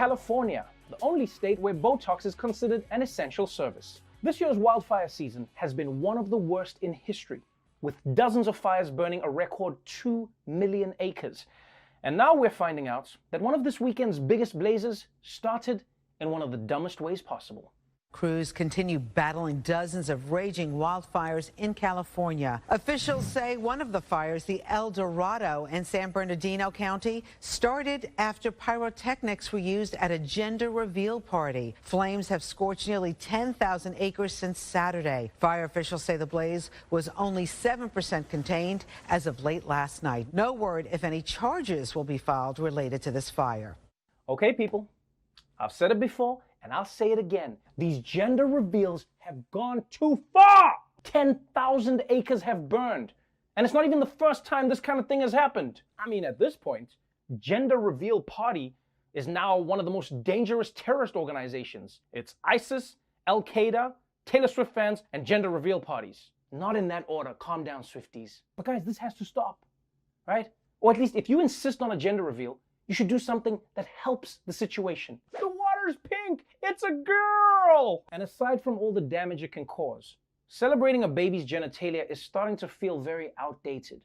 California, the only state where Botox is considered an essential service. This year's wildfire season has been one of the worst in history, with dozens of fires burning a record 2 million acres. And now we're finding out that one of this weekend's biggest blazes started in one of the dumbest ways possible. Crews continue battling dozens of raging wildfires in California. Officials say one of the fires, the El Dorado in San Bernardino County, started after pyrotechnics were used at a gender reveal party. Flames have scorched nearly 10,000 acres since Saturday. Fire officials say the blaze was only 7% contained as of late last night. No word if any charges will be filed related to this fire. Okay, people, I've said it before, and I'll say it again. These gender reveals have gone too far. 10,000 acres have burned. And it's not even the first time this kind of thing has happened. I mean, at this point, gender reveal party is now one of the most dangerous terrorist organizations. It's ISIS, Al-Qaeda, Taylor Swift fans, and gender reveal parties. Not in that order. Calm down, Swifties. But guys, this has to stop, right? Or at least if you insist on a gender reveal, you should do something that helps the situation. The water's pink! It's a girl! And aside from all the damage it can cause, celebrating a baby's genitalia is starting to feel very outdated.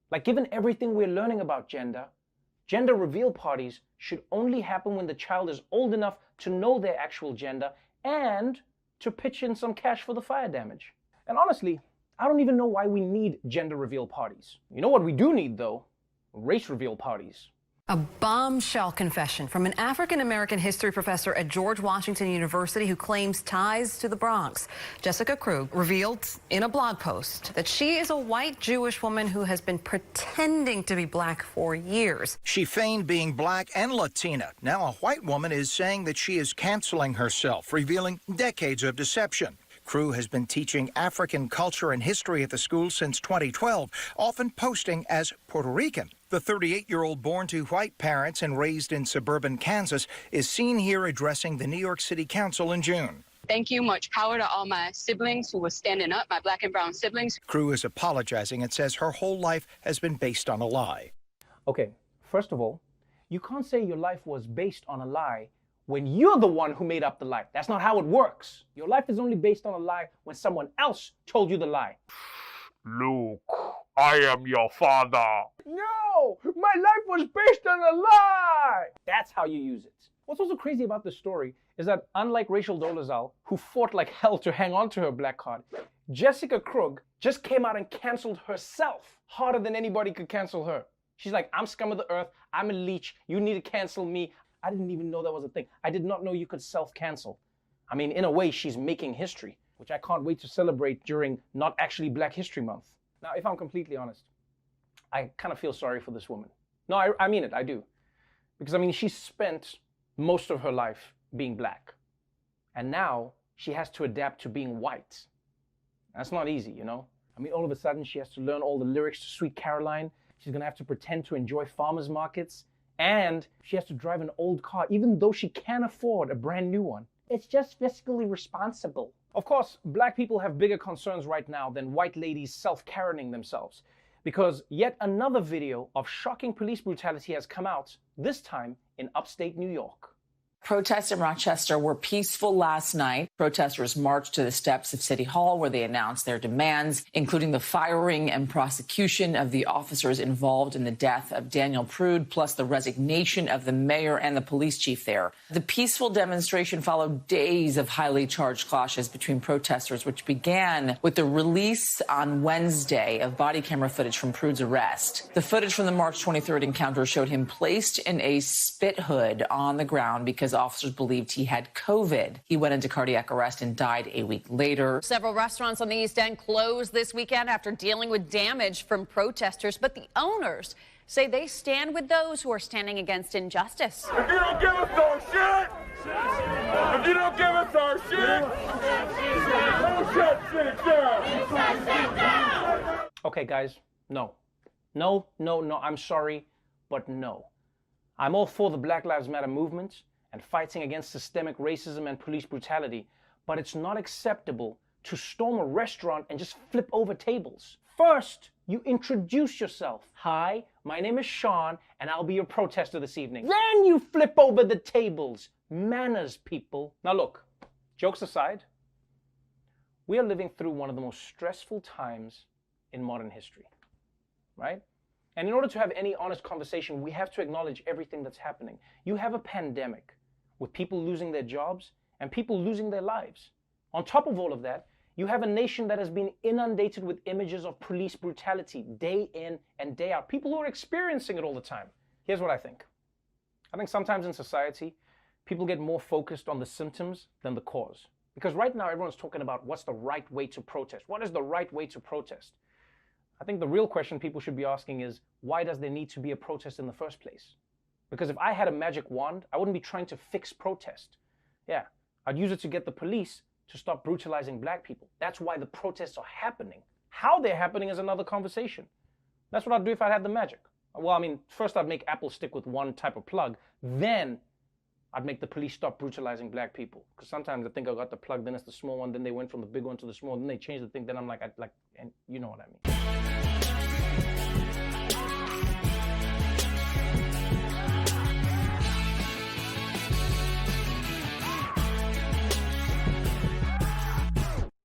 Like, given everything we're learning about gender reveal parties should only happen when the child is old enough to know their actual gender and to pitch in some cash for the fire damage. And honestly, I don't even know why we need gender reveal parties. You know what we do need, though? Race reveal parties. A bombshell confession from an African-American history professor at George Washington University who claims ties to the Bronx. Jessica Krug revealed in a blog post that she is a white Jewish woman who has been pretending to be black for years. She feigned being black and Latina. Now a white woman is saying that she is canceling herself, revealing decades of deception. Krug has been teaching African culture and history at the school since 2012, often posting as Puerto Rican. The 38-year-old born to white parents and raised in suburban Kansas is seen here addressing the New York City Council in June. Thank you. Much power to all my siblings who were standing up, my black and brown siblings. Krug is apologizing and says her whole life has been based on a lie. Okay, first of all, you can't say your life was based on a lie when you're the one who made up the lie. That's not how it works. Your life is only based on a lie when someone else told you the lie. Luke, I am your father. No, my life was based on a lie. That's how you use it. What's also crazy about this story is that unlike Rachel Dolezal, who fought like hell to hang on to her black card, Jessica Krug just came out and canceled herself harder than anybody could cancel her. She's like, I'm scum of the earth, I'm a leech, you need to cancel me. I didn't even know that was a thing. I did not know you could self-cancel. I mean, in a way, she's making history, which I can't wait to celebrate during not actually Black History Month. Now, if I'm completely honest, I kind of feel sorry for this woman. No, I mean it, I do. Because, I mean, she spent most of her life being black. And now she has to adapt to being white. That's not easy, you know? I mean, all of a sudden, she has to learn all the lyrics to Sweet Caroline. She's going to have to pretend to enjoy farmers markets. And she has to drive an old car, even though she can't afford a brand new one. It's just fiscally responsible. Of course, black people have bigger concerns right now than white ladies self-Karening themselves, because yet another video of shocking police brutality has come out, this time in upstate New York. Protests in Rochester were peaceful last night. Protesters marched to the steps of City Hall where they announced their demands, including the firing and prosecution of the officers involved in the death of Daniel Prude, plus the resignation of the mayor and the police chief there. The peaceful demonstration followed days of highly charged clashes between protesters, which began with the release on Wednesday of body camera footage from Prude's arrest. The footage from the March 23rd encounter showed him placed in a spit hood on the ground because officers believed he had COVID. He went into cardiac arrest and died a week later. Several restaurants on the East End closed this weekend after dealing with damage from protesters, but the owners say they stand with those who are standing against injustice. If you don't give us our shit, if you don't give us our shit, shut shit down. Okay, guys, no, I'm sorry, but no. I'm all for the Black Lives Matter movement and fighting against systemic racism and police brutality, but it's not acceptable to storm a restaurant and just flip over tables. First, you introduce yourself. Hi, my name is Sean, and I'll be your protester this evening. Then you flip over the tables. Manners, people. Now look, jokes aside, we are living through one of the most stressful times in modern history, right? And in order to have any honest conversation, we have to acknowledge everything that's happening. You have a pandemic with people losing their jobs and people losing their lives. On top of all of that, you have a nation that has been inundated with images of police brutality day in and day out. People who are experiencing it all the time. Here's what I think. I think sometimes in society, people get more focused on the symptoms than the cause. Because right now, everyone's talking about what's the right way to protest. What is the right way to protest? I think the real question people should be asking is, why does there need to be a protest in the first place? Because if I had a magic wand, I wouldn't be trying to fix protest. Yeah, I'd use it to get the police to stop brutalizing black people. That's why the protests are happening. How they're happening is another conversation. That's what I'd do if I had the magic. Well, I mean, first I'd make Apple stick with one type of plug, then I'd make the police stop brutalizing black people. Because sometimes I think I got the plug, then it's the small one, then they went from the big one to the small, then they changed the thing, then I'm like, and you know what I mean.